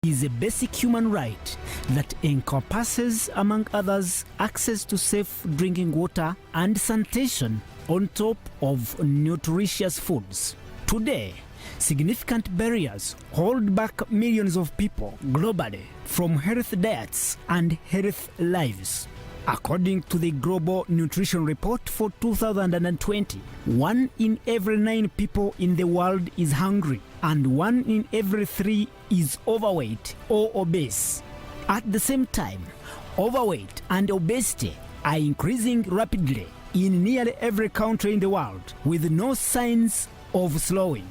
is a basic human right that encompasses, among others, access to safe drinking water and sanitation on top of nutritious foods. Today, significant barriers hold back millions of people globally from healthy diets and healthy lives. According to the Global Nutrition Report for 2020, 1 in every 9 people in the world is hungry, and 1 in every 3 is overweight or obese. At the same time, overweight and obesity are increasing rapidly in nearly every country in the world, with no signs of slowing.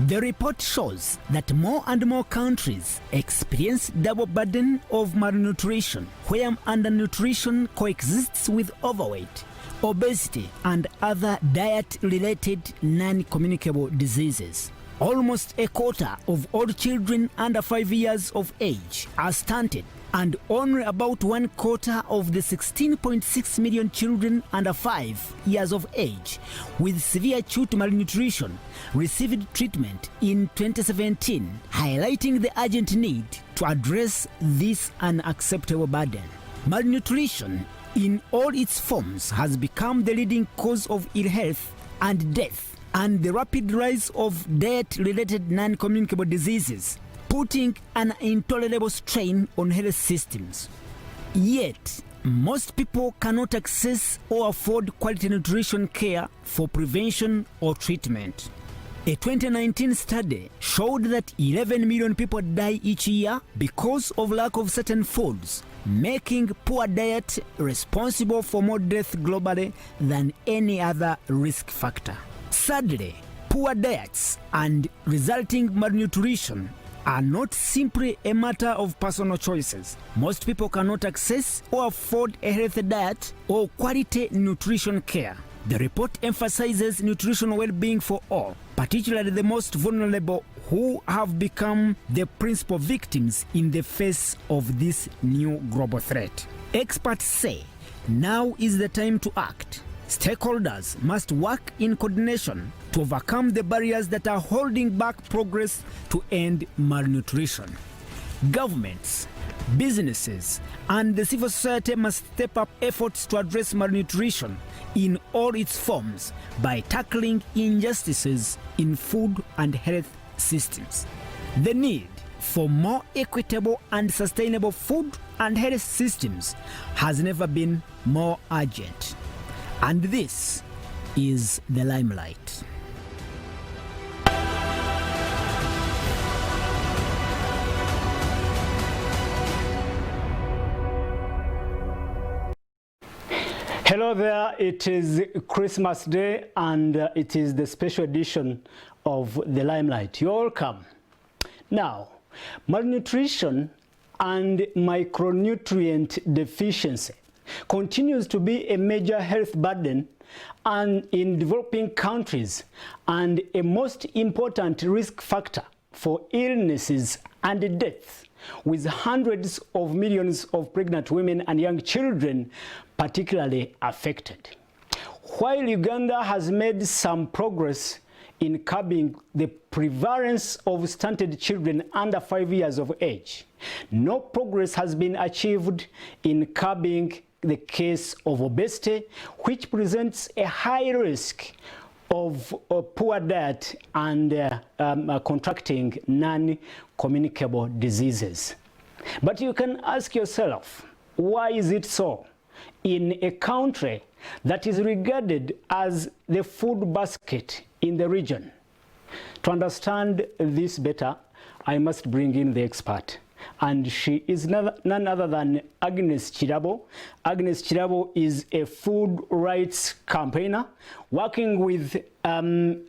The report shows that more and more countries experience double burden of malnutrition, where undernutrition coexists with overweight, obesity, and other diet-related non-communicable diseases. Almost a quarter of all children under 5 years of age are stunted, and only about 1/4 of the 16.6 million children under 5 years of age with severe acute malnutrition received treatment in 2017, highlighting the urgent need to address this unacceptable burden. Malnutrition in all its forms has become the leading cause of ill health and death, and the rapid rise of diet-related non-communicable diseases, putting an intolerable strain on health systems. Yet, most people cannot access or afford quality nutrition care for prevention or treatment. A 2019 study showed that 11 million people die each year because of lack of certain foods, making poor diet responsible for more death globally than any other risk factor. Sadly, poor diets and resulting malnutrition are not simply a matter of personal choices. Most people cannot access or afford a healthy diet or quality nutrition care. The report emphasizes nutritional well-being for all, particularly the most vulnerable, who have become the principal victims in the face of this new global threat. Experts say now is the time to act. Stakeholders must work in coordination to overcome the barriers that are holding back progress to end malnutrition. Governments, businesses, and the civil society must step up efforts to address malnutrition in all its forms by tackling injustices in food and health systems. The need for more equitable and sustainable food and health systems has never been more urgent. And this is the Limelight. Hello there, it is Christmas Day and it is the special edition of the Limelight. You're welcome. Now, malnutrition and micronutrient deficiency continues to be a major health burden and in developing countries and a most important risk factor for illnesses and death, with hundreds of millions of pregnant women and young children particularly affected. While Uganda has made some progress in curbing the prevalence of stunted children under 5 years of age, no progress has been achieved in curbing the case of obesity, which presents a high risk of poor diet and contracting non-communicable diseases. But you can ask yourself, why is it so in a country that is regarded as the food basket in the region? To understand this better, I must bring in the expert. And she is none other than Agnes Chiravo. Agnes Chiravo is a food rights campaigner working with an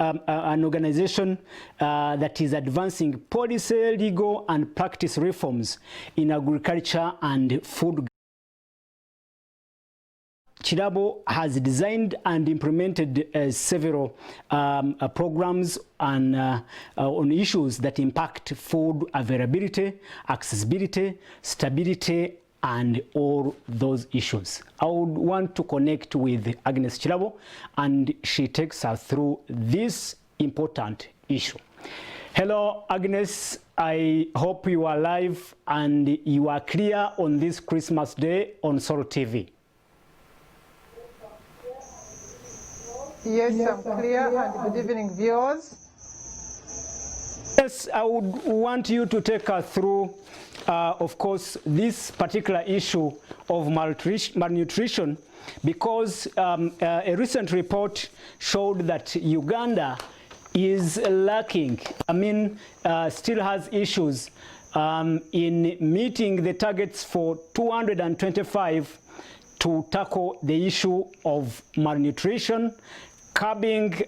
organization that is advancing policy, legal, and practice reforms in agriculture and food. Chiravo has designed and implemented several programs on issues that impact food availability, accessibility, stability, and all those issues. I would want to connect with Agnes Chiravo, and she takes us through this important issue. Hello, Agnes. I hope you are live and you are clear on this Christmas Day on Soul TV. Yes, I'm clear, and good evening, viewers. Yes, I would want you to take us through, of course, this particular issue of malnutrition, because a recent report showed that Uganda is lacking, still has issues in meeting the targets for 225 to tackle the issue of malnutrition, curbing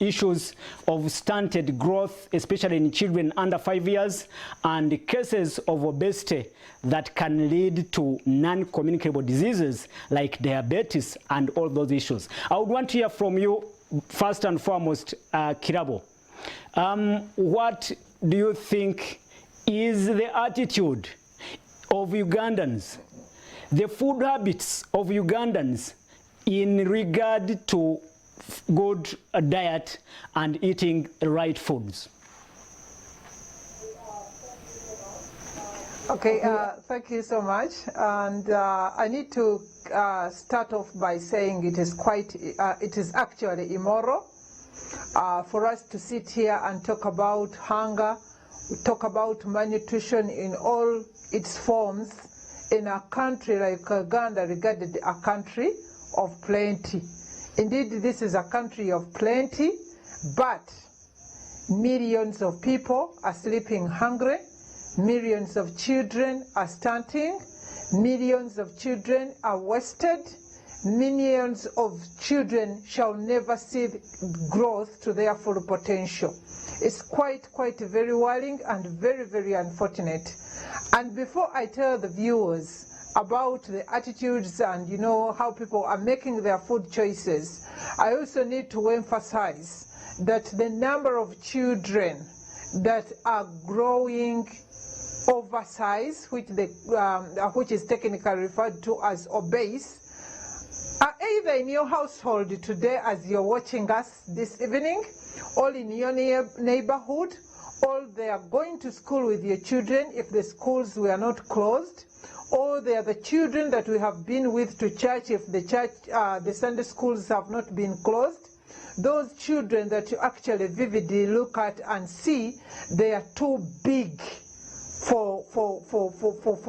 issues of stunted growth, especially in children under 5 years, and cases of obesity that can lead to non-communicable diseases like diabetes and all those issues. I would want to hear from you, first and foremost, Chiravo. What do you think is the attitude of Ugandans, the food habits of Ugandans in regard to good diet and eating right foods? Okay, thank you so much. And I need to start off by saying it is actually immoral for us to sit here and talk about hunger, talk about malnutrition in all its forms in a country like Uganda, regarded a country of plenty. Indeed, this is a country of plenty, but millions of people are sleeping hungry, millions of children are stunting, millions of children are wasted, millions of children shall never see growth to their full potential. It's quite very worrying and very unfortunate. And before I tell the viewers about the attitudes and how people are making their food choices, I also need to emphasize that the number of children that are growing oversized, which is technically referred to as obese, are either in your household today as you're watching us this evening, or in your neighborhood, or they are going to school with your children if the schools were not closed, or they are the children that we have been with to church if the Sunday schools have not been closed. Those children that you actually vividly look at and see, they are too big for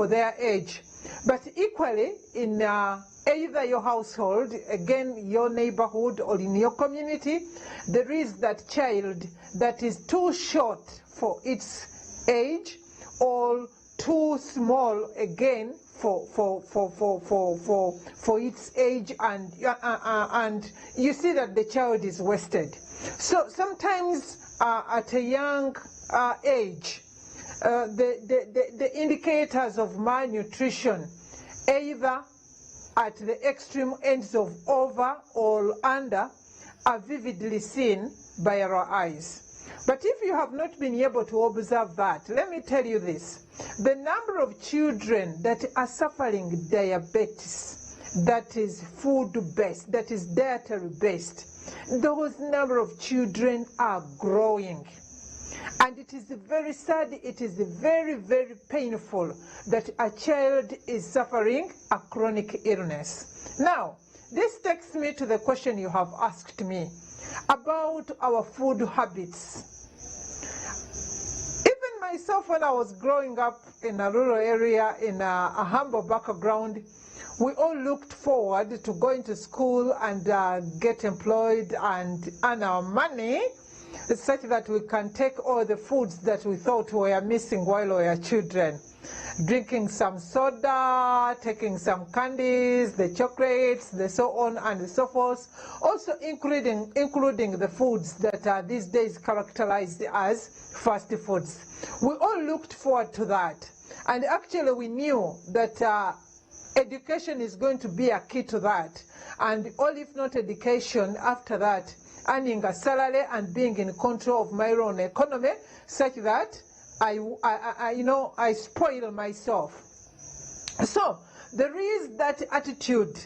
their age. But equally, in either your household, again your neighborhood, or in your community, there is that child that is too short for its age, or too small again for its age, and you see that the child is wasted. So sometimes at a young age, the indicators of malnutrition, either at the extreme ends of over or under, are vividly seen by our eyes. But if you have not been able to observe that, let me tell you this. The number of children that are suffering diabetes, that is food-based, that is dietary-based, those number of children are growing. And it is very sad, it is very painful that a child is suffering a chronic illness. Now, this takes me to the question you have asked me about our food habits. Even myself, when I was growing up in a rural area, in a humble background, we all looked forward to going to school and get employed and earn our money, such that we can take all the foods that we thought we were missing while we were children. Drinking some soda, taking some candies, the chocolates, the so on and so forth, also including the foods that are these days characterized as fast foods. We all looked forward to that. And actually we knew that education is going to be a key to that. And all if not education, after that, earning a salary and being in control of my own economy, such that I spoil myself. So there is that attitude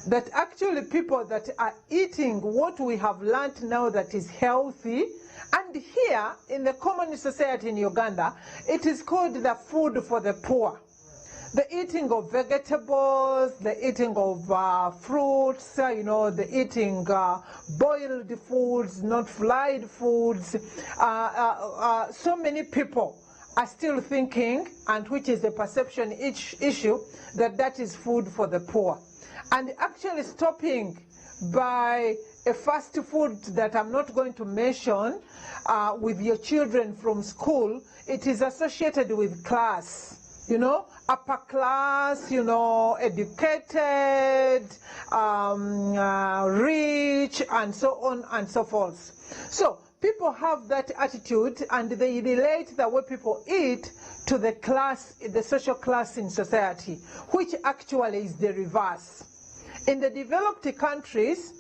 that actually people that are eating what we have learned now that is healthy, and here in the common society in Uganda, it is called the food for the poor. The eating of vegetables, the eating of fruits, the eating boiled foods, not fried foods. So many people are still thinking, and which is a perception issue, that is food for the poor. And actually stopping by a fast food that I'm not going to mention with your children from school, it is associated with class. Upper class, educated, rich, and so on and so forth. So people have that attitude, and they relate the way people eat to the class, the social class in society, which actually is the reverse. In the developed countries,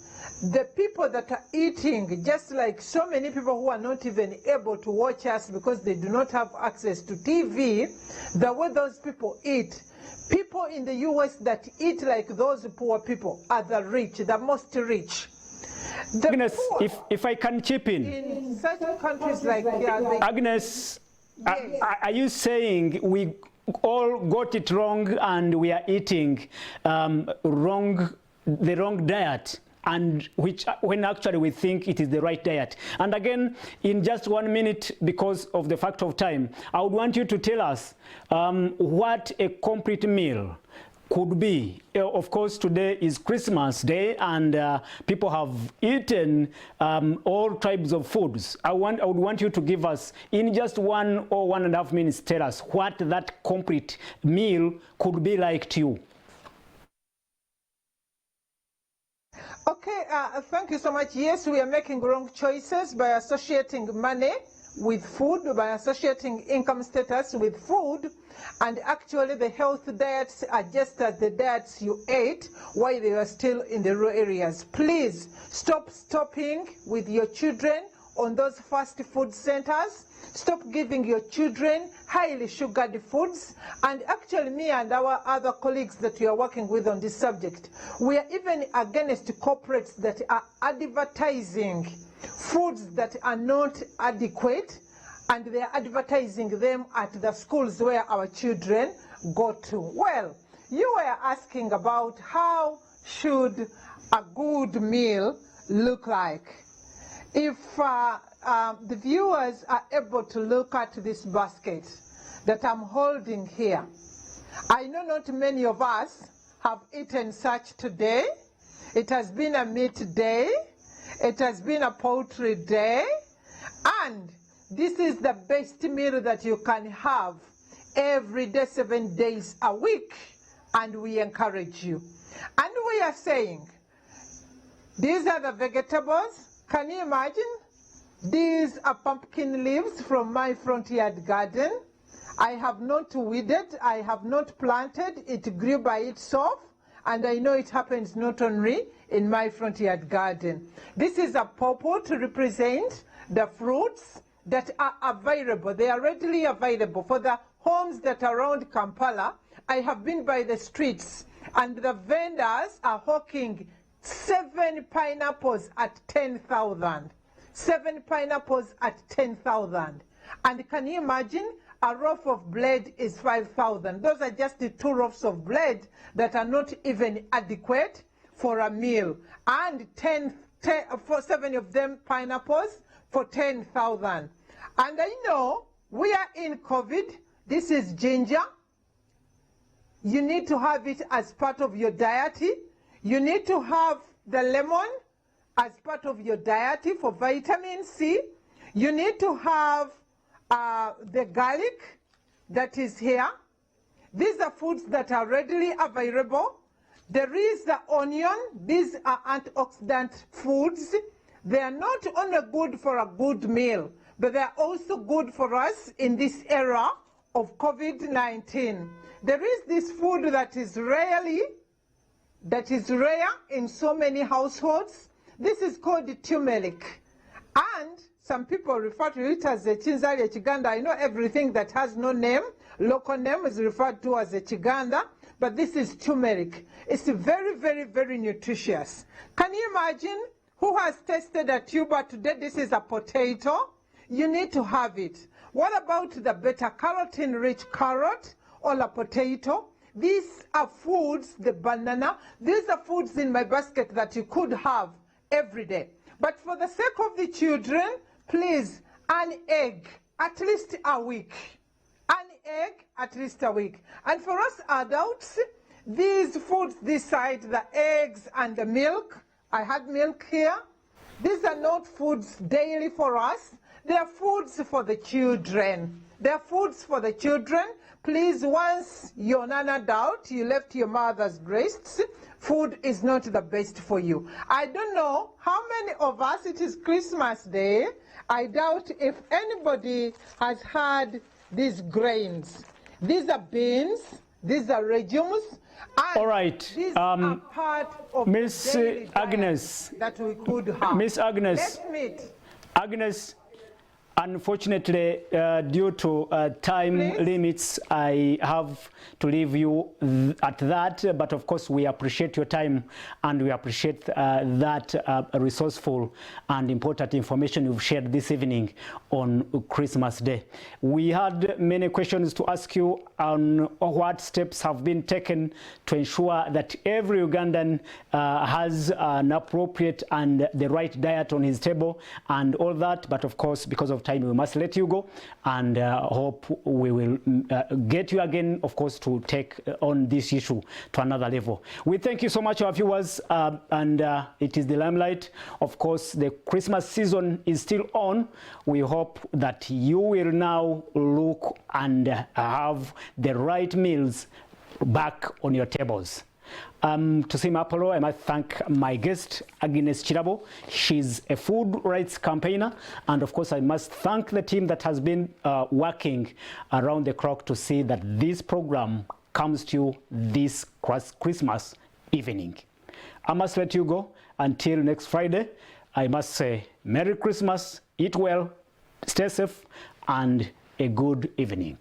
the people that are eating, just like so many people who are not even able to watch us because they do not have access to TV, the way those people eat, people in the US that eat like those poor people are the rich, the most rich. Agnes, if I can chip in such countries like Agnes, yes. Are you saying we all got it wrong and we are eating the wrong diet? And when actually we think it is the right diet. And again, in just 1 minute, because of the fact of time, I would want you to tell us what a complete meal could be. Of course, today is Christmas Day, and people have eaten all types of foods. I would want you to give us, in just 1 or 1.5 minutes, tell us what that complete meal could be like to you. Okay, thank you so much. Yes, we are making wrong choices by associating money with food, by associating income status with food, and actually the health diets are just as the diets you ate while they were still in the rural areas. Please stop stopping with your children on those fast food centers. Stop giving your children highly sugared foods. And actually, me and our other colleagues that we are working with on this subject, we are even against corporates that are advertising foods that are not adequate, and they are advertising them at the schools where our children go to. Well, you were asking about how should a good meal look like. If the viewers are able to look at this basket that I'm holding here, I know not many of us have eaten such today. It has been a meat day, it has been a poultry day, and this is the best meal that you can have every day, 7 days a week, and we encourage you. And we are saying, these are the vegetables. Can you imagine? These are pumpkin leaves from my front yard garden. I have not weeded, I have not planted, it grew by itself, and I know it happens not only in my front yard garden. This is a purple to represent the fruits that are available. They are readily available for the homes that are around Kampala. I have been by the streets, and the vendors are hawking 7 pineapples at 10,000. 7 pineapples at 10,000. And can you imagine? A loaf of bread is 5,000. Those are just the 2 loaves of bread that are not even adequate for a meal. And 7 of them pineapples for 10,000. And I know we are in COVID. This is ginger. You need to have it as part of your diet. You need to have the lemon as part of your diet for vitamin C. You need to have the garlic that is here. These are foods that are readily available. There is the onion. These are antioxidant foods. They are not only good for a good meal, but they are also good for us in this era of COVID-19. There is this food that is rare in so many households. This is called turmeric. And some people refer to it as a Chinzali Chiganda. I know everything that has no name, local name, is referred to as a Chiganda. but this is turmeric. It's very, very, very nutritious. Can you imagine who has tasted a tuber today? This is a potato. You need to have it. What about the beta-carotene rich carrot or a potato? These are foods, the banana, these are foods in my basket that you could have every day. But for the sake of the children, please, an egg at least a week. An egg at least a week. And for us adults, these foods this side, the eggs and the milk, I had milk here. These are not foods daily for us. They are foods for the children. They are foods for the children. Please, once you're an adult, you left your mother's breasts, food is not the best for you. I don't know how many of us, it is Christmas Day. I doubt if anybody has had these grains. These are beans, these are legumes. All right. These are part of Miss the daily Agnes, diet that we could have. Miss Agnes, Let's meet. Agnes, unfortunately, due to time limits, I have to leave you at that. But of course, we appreciate your time and we appreciate that resourceful and important information you've shared this evening on Christmas Day. We had many questions to ask you on what steps have been taken to ensure that every Ugandan has an appropriate and the right diet on his table and all that. But of course, because of time, we must let you go, and hope we will get you again, of course, to take on this issue to another level. We thank you so much, our viewers, and it is the Limelight. Of course, the Christmas season is still on. We hope that you will now look and have the right meals back on your tables. To Sim Apollo, I must thank my guest, Agnes Chiravo. She's a food rights campaigner. And of course, I must thank the team that has been working around the clock to see that this program comes to you this Christmas evening. I must let you go. Until next Friday, I must say Merry Christmas, eat well, stay safe, and a good evening.